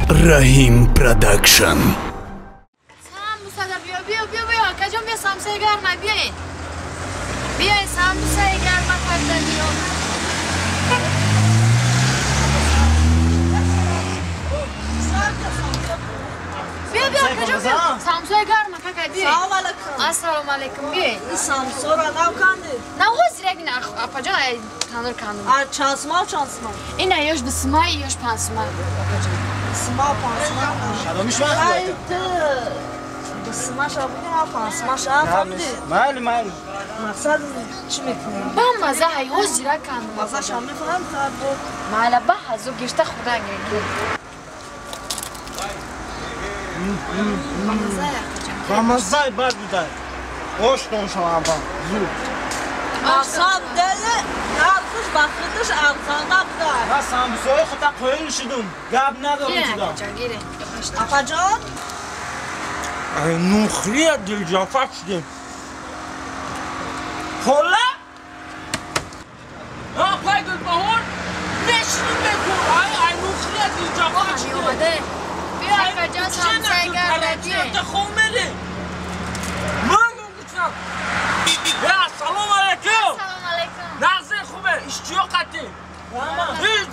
Rahim Production. بیا کجا بیا سامسای گرمه بیاین بیاین سامسای گرمه کردن بیا کجا بیا سامسای گرمه کاکا بیاین سلام علیکم السلام علیکم بیاین این سامسا را نو کندی نه هو زیرگین اپاجا تنور کندم چند سما اینه یاش بسمای یاش پنسمای سما پانسما شلومی شما بسما شا بودی ها پانسما شا فهمیدی مال مقصد چی میکنی؟ با مزه های هو زیرگ کندم مزه شا میکنم کار بود مالا با هزو گشته خدا گرگی مزه بد بوده خوش کن شما با زود مقصد دل نرخش بخیدش ارزانه بوده من سامسای خودم قویل شدم گب ندارم چیدم اپا جان نوخری دل جافت شدیم خوله؟ پای گل بهور نشنیم بکن ای نوخری دل جافت شدیم بیا اپاجا سامسای گرمه بیاین خومره مانگو گوشم سلام علیکم سلام علیکم نازه خوبه اشتیا قطعی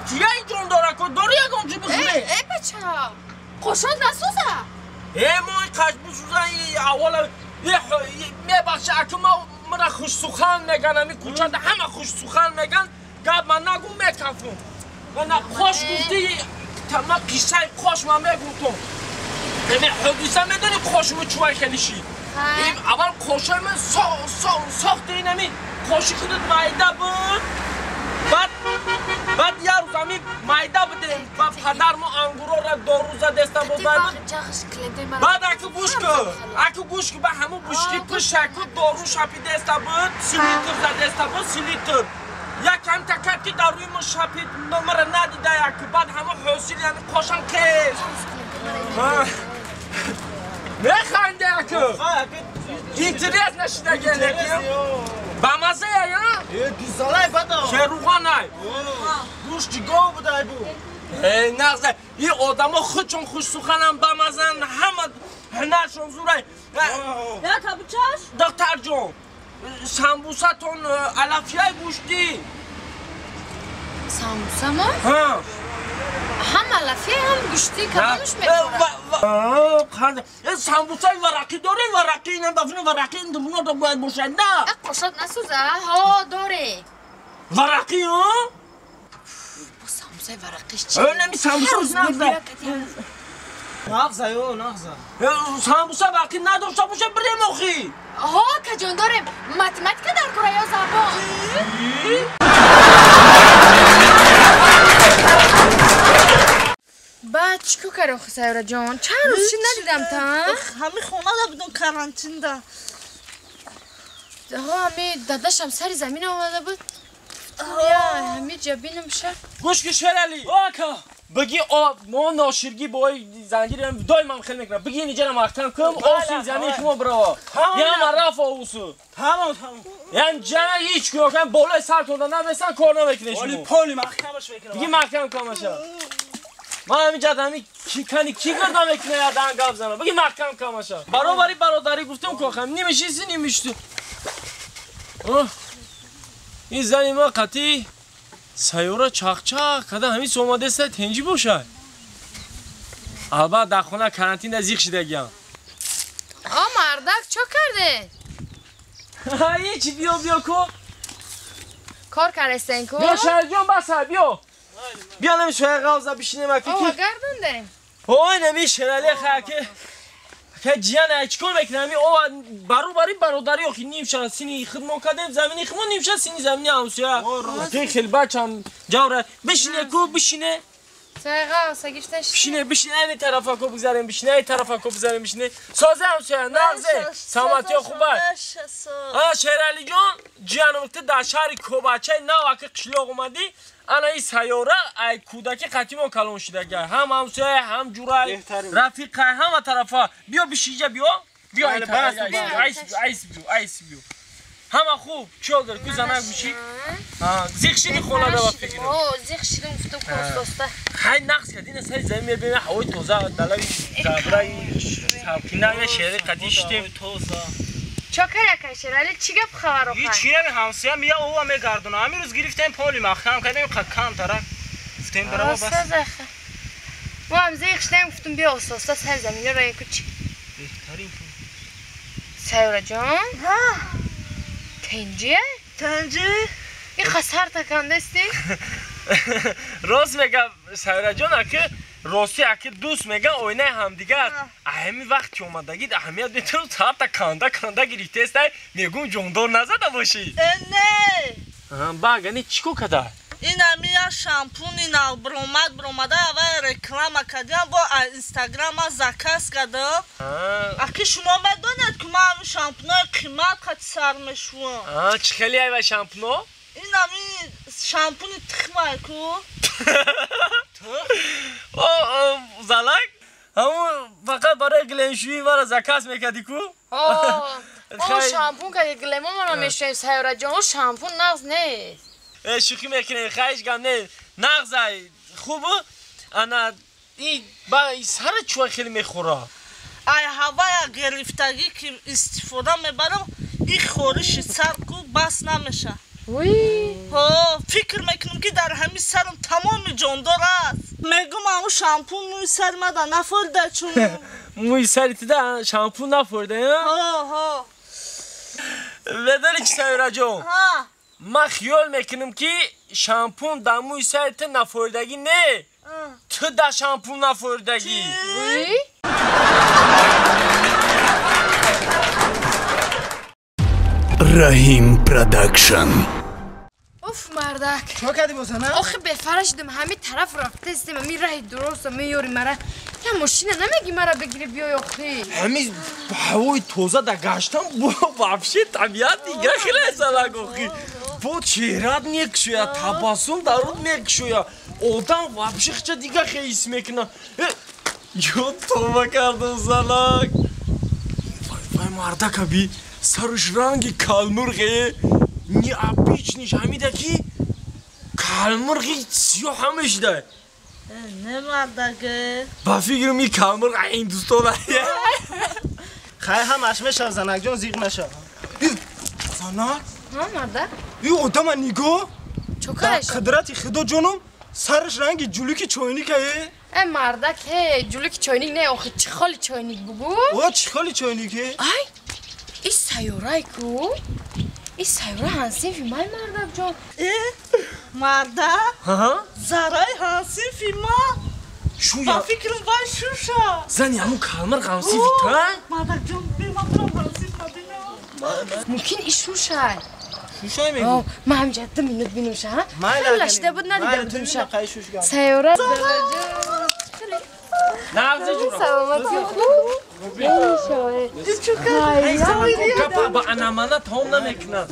دیگه جون داره که داری یکم چی بخونه ای بچه خوشند نسوزه ما این قش بسوزن اولا میبخشه اکه من خوش سخن میگن همی کوچه ده همه خوش سخن میگن گب من نگو میکفم من خوش گفتی من قصه خوش من میگفتم همه حدیثه میدونی خوشم چوه خیلیشی اول خوشه من ساخته این همی خوشی خودت مایده بود بعد یه روز همی مایده بودیم و پدر ما انگورا را 2 روزه دسته بود بعد اکو گوش که به همون بوشکی پشت اکو دارو شپی دسته بود 3 لیتر زده دسته بود 3 لیتر یک کم تکت که داروی ما شپید نمره ندیده اکو بعد همون حوصیل یعنی خوشم کس نخنده اکو اینترنت نشده گله با مزه یا؟ دیزاله بدا شروغان های گوش جگاه بوده ای بود نغزه این آدم ها خودشون خوش سخنم با مزن همه هنرشون زوره یا کبوچاش؟ دکتر جون سمبوسه تون علفیه گوشتی ساموسه ما؟ ها هم علفیه هم گوشتی کدومش میخوره؟ سمبوسه ورقی داره ورقی اینم بفنه ورقی این درونه دا باید باشه نه قشت نسوزه ها داره ورقی ها؟ با ساموسه ورقیش چی؟ نمی سمبوسه نغزه نغزه یو نغزه سمبوسه ورقی نداشته باشه بریم اخی ها کجان داریم ماتماتیکا در کره یا زبان بعد چیکو کردم خسایورا جان چند روز چی ندیدم تا همه خونه دا بدون کرانتین دا ها همه داداشم سری زمین آمده بود یا همه جبینم شد گوش که شرالی آکا بگی ما ناشرگی بای زنجیر دائما خیلی میکنم بگی اینجا مختم کم آسین زمین شما برا یا مرف آوسو تمام یعنی جنا هیچ که بالای سر تونده نمیسن کار نمیکنه شما پولی محکمش بکنم بگی محکم کامشه من همینجا همی کی گردم میکنه یا دهن گپ زنم بگی محکم کامشه برادری گفتم که خم نمیشیسی نمیشتو این زنی ما قطعی سیاره چاق کده همین سوماده است تنجی باشه البته در خونه کرانتین زیخ شده گیم مردک چو کرده؟ هیچی بیا کو کار کرستین کو؟ بیا شهرجان بسه بیا نمیشه غوزه بشینیم اکی گردونده اوه نمیشه علی خاکه که جیان اچکول بکنمی او برادری اخی نیمشه سینی خدمت کردیم زمینی خدمت نیمشه سینی زمینی همسویا که خیلی بچم جوره بشینه کو بشینه سایقا سگیشتش بشینه این طرفا کو بگذاریم بشینه این طرفا کو بگذاریم بشینه سازه همسویا نغزه سلامتی خوبه شهرعلی جان جیان وقت در شهر کوباچه نه که قشلاق اومدی انا این سیاره ای کودکی قدیما کلون شده هم همسایه هم جورای رفیقه همه طرفا بیا بشیجه بیا ایس بیو همه خوب چیو گر کو زنک میشی زیخ شیری خولا دا فکر زیخ شیری افتم کوستاسته خیلی نقص کردین از زمین ببین هوای توزه دلوی زبرای ساکنه شهر قدیشتیم چاکر یکشیر علی چی گپ خبر آخه هیچ چیه همسایه میگه او هم گردونه همین روز گرفتیم پولی مخم کردیم کم طرف گفتیم برام بس ما هم زیخ شدیم گفتم بیا استاستا سر زمینه را یک چی بهترین سیورا جان تنجیه این خسار تکنده استی راست میگم سیورا جان اکه راستی اکه دوست میگن اوینه همدیگر اهمی وقت که اومدگید اهمیت بیتون ساعت کنده گریفته است میگون جوندار نزده باشی نه باگنی چیکو کده این همین شامپون اینا برومده اول رکلام کردیم با اینستاگرام زکاس کردم اگه شما بدونید که ما همین شامپون قیمت خیلی سر میشون چه خیلی های شامپونو؟ این همین شامپون تخمه کو زلک همون فقط برای گلنشویی برای زکاس میکردی کو؟ او شامپون که گلما منو میشه سیورا جان شامپون نغز نیست شوخی میکنه خواهش گم نه نغزه خوبه انا این با سر چوه خیلی میخوره ای هوای گرفتگی که استفاده میبرم این خورش سر کو بس نمیشه فکر میکنم که در همین سرم تمام جاندار است میگم همون شامپون موی سر مده نفرده چون موی سرت ده شامپون نفرده بداری که سیورا جان من خیال میکنم که شامپون در موی سرت نفردگی نه تو در شامپون نفردگی رحیم پروداکشن اوف مردک چه کردی بازنه؟ آخه بفرش دم همه طرف رفته استیم می راه درست میاری مرا یا ماشین نمیگی مرا بگیری بیای آخه همین هوای توزه در گشتم وابشه طبیعت دیگه خیلی سالک آخه با چهرت میکشویا تباسم درود میکشویا آدم وابشه خچه دیگه خیس میکنه یا توبه کردم سالک وای مردک ابی سرش رنگی کالمرغه نی آبیچ نیش همیده کی کالمرغی سیاه همش ده نه مردگه با فکرم این کالمرغ این دوستانه خیلی هم اشمش از زنک جان زیغ نشه زنک؟ مردک این آدم نگاه چوکرش قدرتی خدا جانم سرش رنگ جلوکی چاینی که ای مردک جلوکی چاینیک نه آخه چه خالی چاینیک بگو چه خالی چاینی که ای این سیاره کو این سیاره هنسین فیلم های مردک جان مرده؟ زرای هنسی فیلم شویا فکرم وای شوشا زنی همون کالمرغ هنسی فیلم مردک جان بیما برم هنسی فیلم ممکن این شوشای شوشای میگو من هم جده مینوت بینوشه خیلی لشته بود ندیدم بینوشه قیشوش سیاره نفذ جورا سلامتی خوب کپا با انامانا تام نمیکنن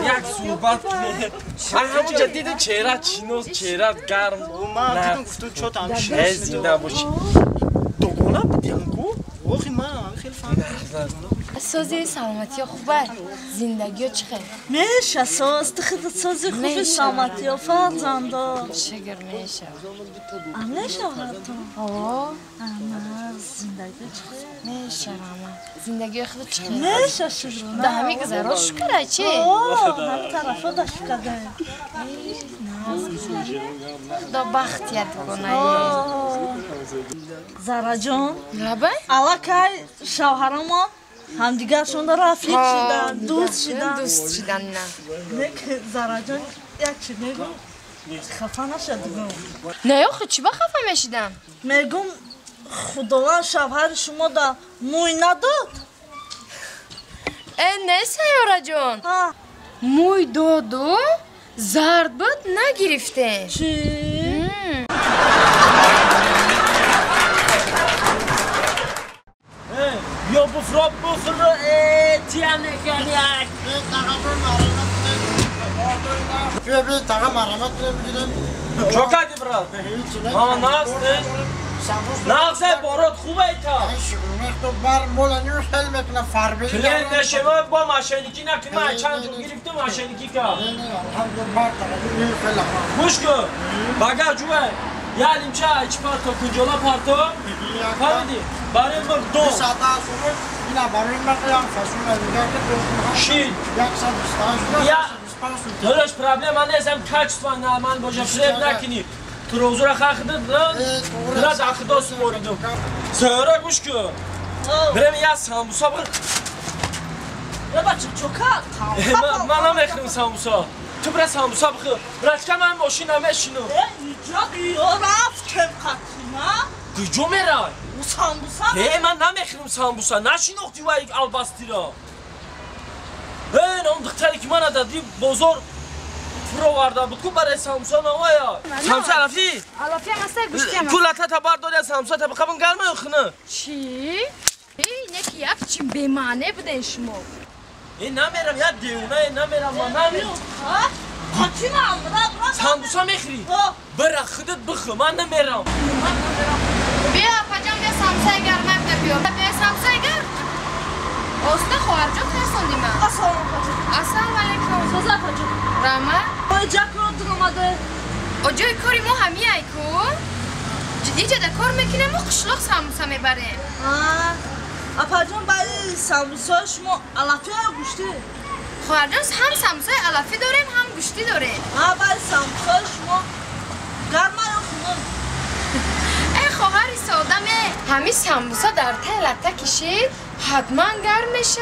یک صحبت کنه همون جدید چهره چینوز چهره گرم ما دیدم گفتو چوت هم زنده باشی دوگانه بدیم کو؟ اوخی من خیلی فهمم سازی سلامتی خوبه زندگی ها چه خیلی میشه ساز خیلی سازی خوبی سلامتی ها فرزنده شگر میشه میشه حتی اما زندگی چه خیلی میشه راما زندگی خیلی چه خیلی میشه شکرانه ده همه گذرا شکره چی؟ هم طرفا دا شکره دا بختیت کنه زارا جان لبه؟ علاقه شوهر ما هم دیگر شون دا رفیق شدن دوست شدن نه نه که زارا جان یک چی میگم خفه نشد دیگم نه آخه چی با خفه میشیدم؟ میگم خداوند شوهر شما دا موی نداد نه سیاره جان موی دادو زرد بود نگرفته چی؟ یا بفرا تیانه کنیک بیا تاقا مرامت بگیریم چوکا دی برات ها ناست نغزه بارات خوبه ایتا تو بر مولا نیو خیلی میکنه فربی کلین نشما با ماشینیکی نکنی من چند رو گرفتم ماشینیکی که گوش کن بگه جوه یعنی چه ایچ پارتو کنجولا پارتو فهمیدی برای من دو اینا برای من قیام فسونه دیگه که شید 125 یا دلش پرابلم من نیستم کچ تو من باشه فریب نکنی تو روزو را خاکده درست اخدا سپوریدم زهره گوش کن بریم یه سامبوسا بر یا بچه چوکا من نمیخورم سامبوسا تو برای سامبوسا بخور برای که من ماشین نمیشینم اینجا بیا رفت کم خطیمه کجا میره؟ او سامبوسا من نمیخورم سامبوسا نشیناختی و یک البستی را اون دختری که من دادی بزرگ فرو وارده بود کو برای سامبوسا نوایا سامبوسا علافی؟ علافی هم هسته گوشتی هم کلتا تا بارداری سامبوسا تا بخوابم گرمه خونه چی؟ اینه که یک چی بیمانه بوده شما این نمیرم یا دیونه نمیرم من نمیرم خطیمه هم سامبوسا میخوری؟ برا خودت بخور من نمیرم بیا پجام بیا سامسای گرمه بده بیا بیا سامسای گرم اصلا خواهرجا ترسوندی من السلام علیکم سوزا پجا رحمه اوی جک رو درماده اجای کاری مو همی ایکو اینجا ده کار میکنه مو قشلاق ساموسا میبریم اپا جان برای ساموسا شما علافی ها گوشتی خواهرجان هم ساموسای علافی داریم هم گوشتی داریم برای ساموسا شما گرمه یا خونه ای خواهری سادمه همی ساموسا در ته لطه کشید حتما گرم میشه